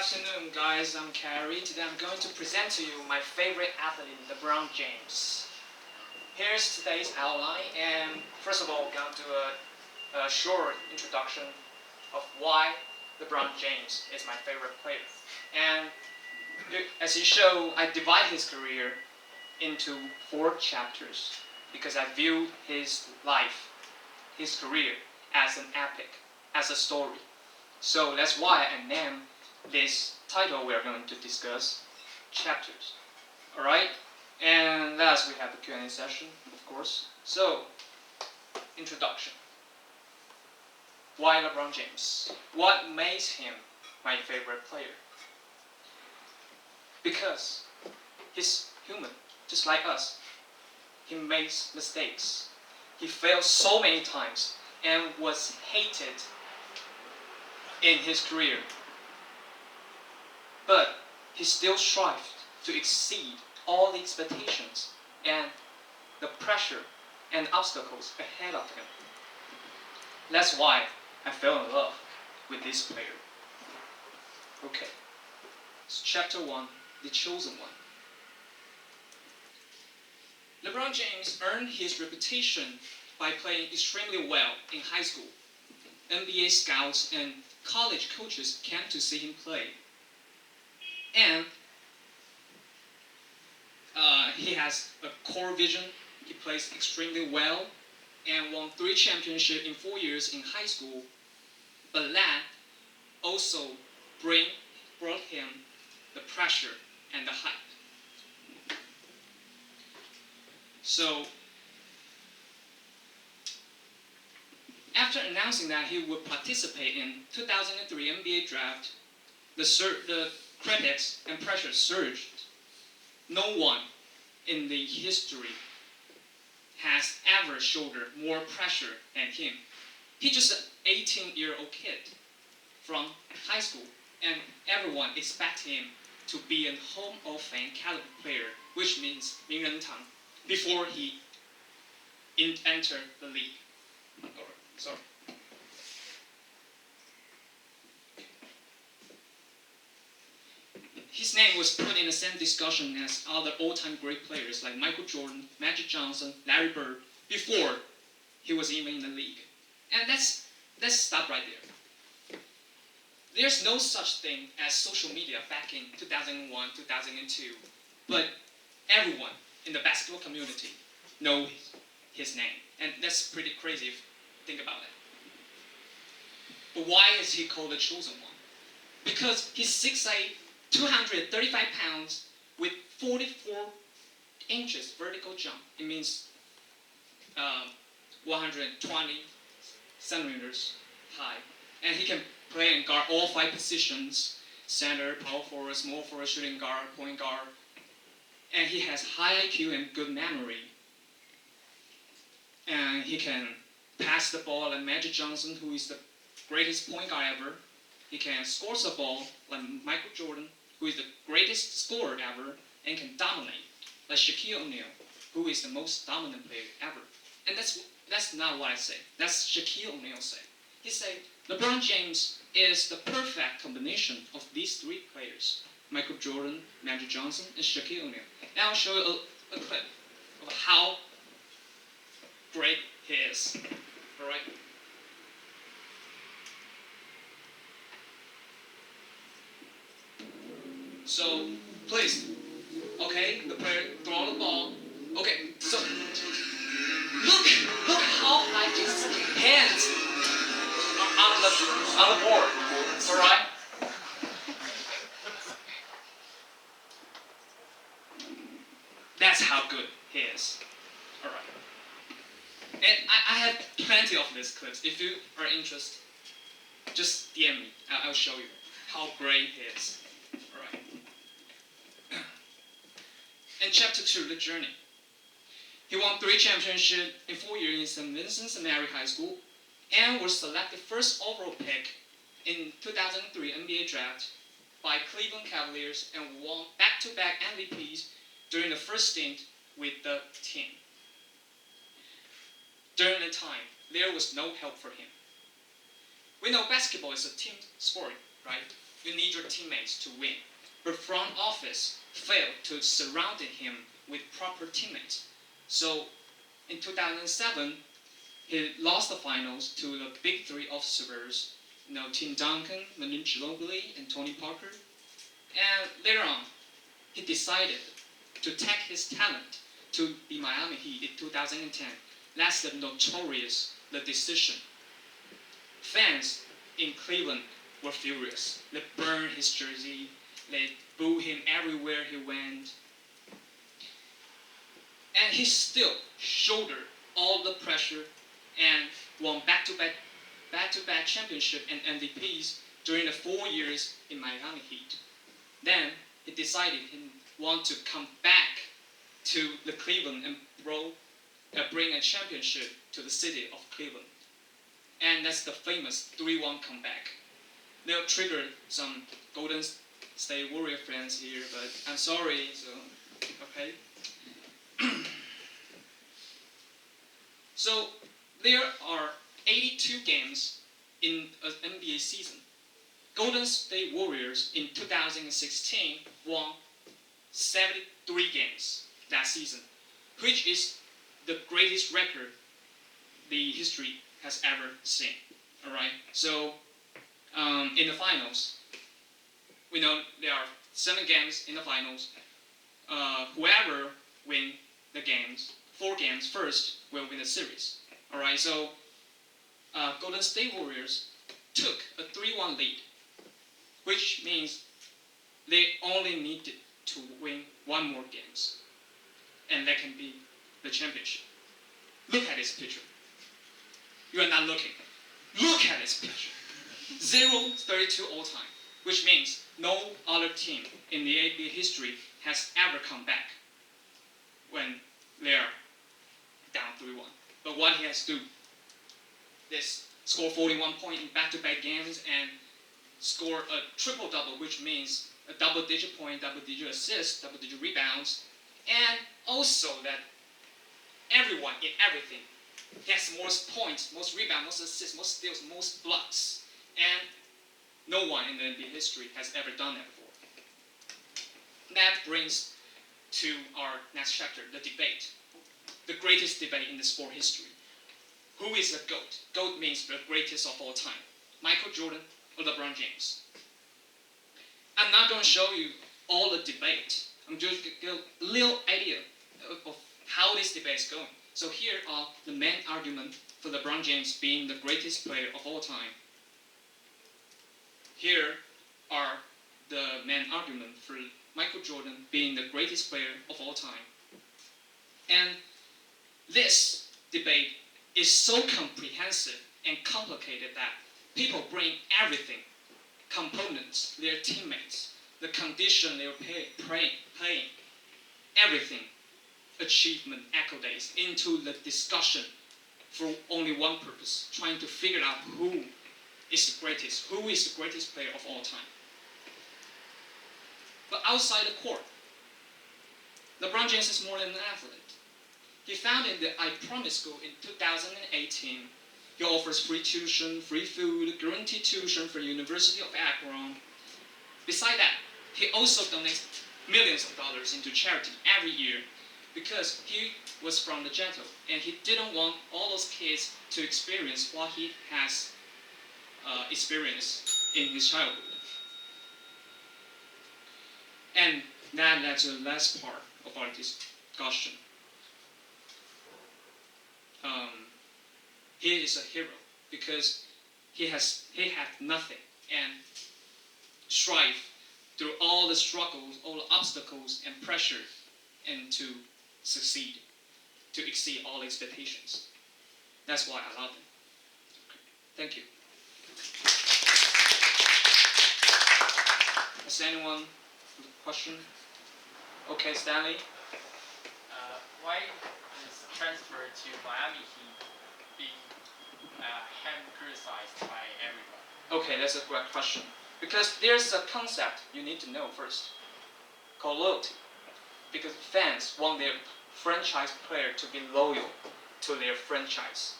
afternoon, guys. I'm Kharri. Today I'm going to present to you my favorite athlete, LeBron James. Here's today's outline, and first of all, we're going to do a short introduction of why LeBron James is my favorite player. And as you show, I divide his career into 4 chapters because I view his life, his career, as an epic, as a story. So that's why I named this title we are going to discuss, Chapters. Alright? And last we have the Q&A session, of course. So, introduction. Why LeBron James? What makes him my favorite player? Because he's human, just like us. He makes mistakes. He failed so many times and was hated in his career. But he still strived to exceed all the expectations and the pressure and obstacles ahead of him. That's why I fell in love with this player. Okay, so chapter 1, The Chosen One. LeBron James earned his reputation by playing extremely well in high school. NBA scouts and college coaches came to see him play. And he has a core vision. He plays extremely well and won 3 championships in 4 years in high school. But that also brought him the pressure and the hype. So, after announcing that he would participate in 2003 NBA draft, the critics and pressure surged. No one in the history has ever shouldered more pressure than him. He's just an 18-year-old kid from high school, and everyone expects him to be a Hall of Fame caliber player, which means 名人堂, before he entered the league. Sorry. His name was put in the same discussion as other all-time great players like Michael Jordan, Magic Johnson, Larry Bird, before he was even in the league. And let's stop right there. There's no such thing as social media back in 2001, 2002, but everyone in the basketball community knows his name. And that's pretty crazy if you think about it. But why is he called the Chosen One? Because he's 6'8", 235 pounds with 44 inches vertical jump. It means 120 centimeters high. And he can play and guard all 5 positions: center, power forward, small forward, shooting guard, point guard. And he has high IQ and good memory. And he can pass the ball like Magic Johnson, who is the greatest point guard ever. He can score the ball like Michael Jordan, who is the greatest scorer ever, and can dominate like Shaquille O'Neal, who is the most dominant player ever. And that's not what I say. That's Shaquille O'Neal say. He said LeBron James is the perfect combination of these 3 players: Michael Jordan, Magic Johnson, and Shaquille O'Neal. And I'll show you a clip of how great he is. All right. So, please, okay, the player throw the ball. Okay, so, look how high his hands are on the board, alright? That's how good he is, alright. And I have plenty of these clips. If you are interested, just DM me. I'll show you how great he is. Alright. And chapter 2, The Journey. He won 3 championships in 4 years in St. Vincent and Mary High School and was selected first overall pick in 2003 NBA draft by Cleveland Cavaliers and won back-to-back MVPs during the first stint with the team. During the time, there was no help for him. We know basketball is a team sport, right? You need your teammates to win. But front office failed to surround him with proper teammates. So in 2007, he lost the finals to the big three of Spurs, Tim Duncan, Manu Ginobili, and Tony Parker. And later on, he decided to take his talent to the Miami Heat in 2010. That's the notorious the decision. Fans in Cleveland were furious. They burned his jersey. They booed him everywhere he went. And he still shouldered all the pressure and won back-to-back championship and MVPs during the 4 years in Miami Heat. Then he decided he wanted to come back to the Cleveland and bring a championship to the city of Cleveland. And that's the famous 3-1 comeback. They'll trigger some Golden State Warrior fans here, but I'm sorry, so, okay. So there are 82 games in an NBA season. Golden State Warriors in 2016 won 73 games that season, which is the greatest record the history has ever seen. All right. So in the finals, we know there are 7 games in the finals. Whoever win the games, 4 games first, will win the series. All right. So Golden State Warriors took a 3-1 lead, which means they only needed to win 1 more games, and that can be the championship. Look at this picture. You are not looking. Look at this picture. 0-32 all time, which means no other team in the NBA history has ever come back when they're down 3-1. But what he has to do is score 41 points in back-to-back games and score a triple-double, which means a double-digit point, double-digit assists, double-digit rebounds, and also that everyone in everything has most points, most rebounds, most assists, most steals, most blocks, and no one in the NBA history has ever done that before. That brings to our next chapter, the debate, the greatest debate in the sport history. Who is the GOAT? GOAT means the greatest of all time. Michael Jordan or LeBron James? I'm not going to show you all the debate. I'm just going to give a little idea of how this debate is going. So here are the main argument for LeBron James being the greatest player of all time. Here are the main argument for Michael Jordan being the greatest player of all time. And this debate is so comprehensive and complicated that people bring everything, components, their teammates, the condition they were playing, everything, achievement, accolades, into the discussion for only one purpose, trying to figure out who is the greatest player of all time. But outside the court, LeBron James is more than an athlete. He founded the I Promise School in 2018. He offers free tuition, free food, guaranteed tuition for the University of Akron. Besides that, he also donates millions of dollars into charity every year because he was from the ghetto and he didn't want all those kids to experience what he has experienced in his childhood. And that led to the last part of our discussion. He is a hero because he had nothing and strive through all the struggles, all the obstacles and pressure, and to succeed, to exceed all expectations. That's why I love him. Thank you. Has anyone a question? Okay, Stanley. Why is transfer to Miami Heat being criticized by everyone? Okay, that's a great question. Because there's a concept you need to know first, called loyalty. Because fans want their franchise player to be loyal to their franchise.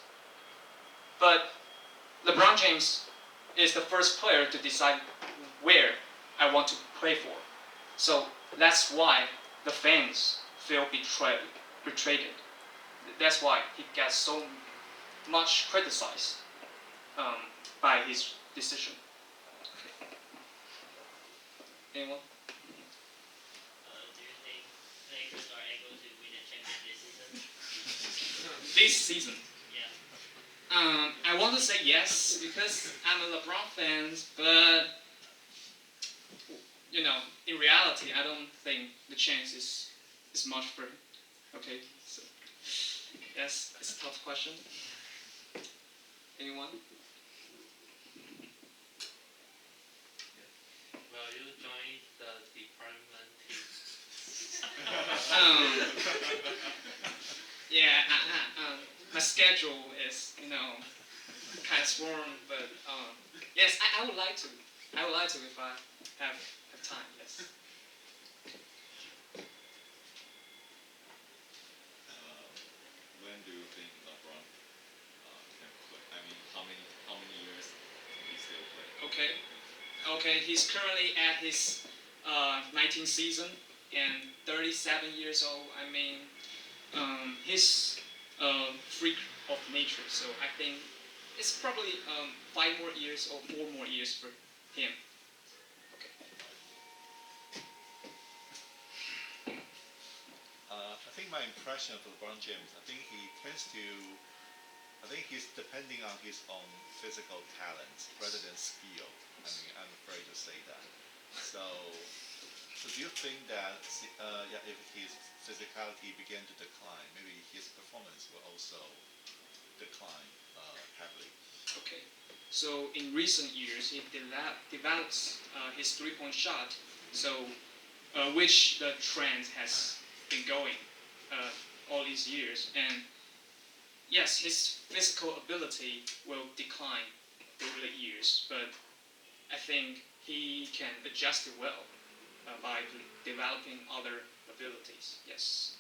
But LeBron James is the first player to decide where I want to play for. So that's why the fans feel betrayed. That's why he gets so much criticized by his decision. Okay. Anyone? Do you think Lakers are able to win a championship this season? This season, Yeah. I want to say yes because I'm a LeBron fan, but in reality, I don't think the chance is much for him. Okay, so yes, it's a tough question. Anyone? Will you join the department team? Yeah, my schedule is kind of swarm, but yes, I would like to. I would like to if I have time. Yes. When do you think LeBron can play? I mean, how many years can he still play? Okay. He's currently at his 19th season and 37 years old. I mean, he's a freak of nature, so I think it's probably 5 more years or 4 more years for him. Okay. I think my impression of LeBron James, I think he's depending on his own physical talents rather than skill. I mean, I'm afraid to say that. So do you think that if his physicality began to decline, maybe his performance will also decline heavily? Okay. So in recent years, he develops his three-point shot. So which the trend has been going all these years, and yes, his physical ability will decline over the years, but I think he can adjust it well by developing other abilities. Yes.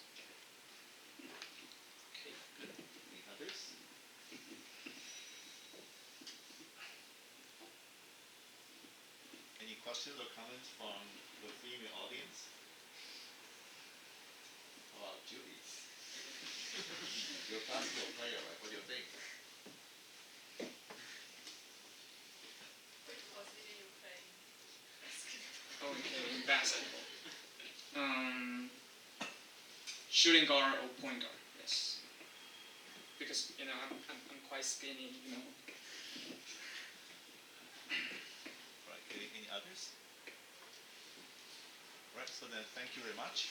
Okay. Any others? Any questions or comments from the female audience? How about Judy? You're a basketball player, right? What do you think? Which position you play in basketball? Okay, in basketball. Shooting guard or point guard? Yes. Because I'm quite skinny. Right. Any others? Right. So then, thank you very much.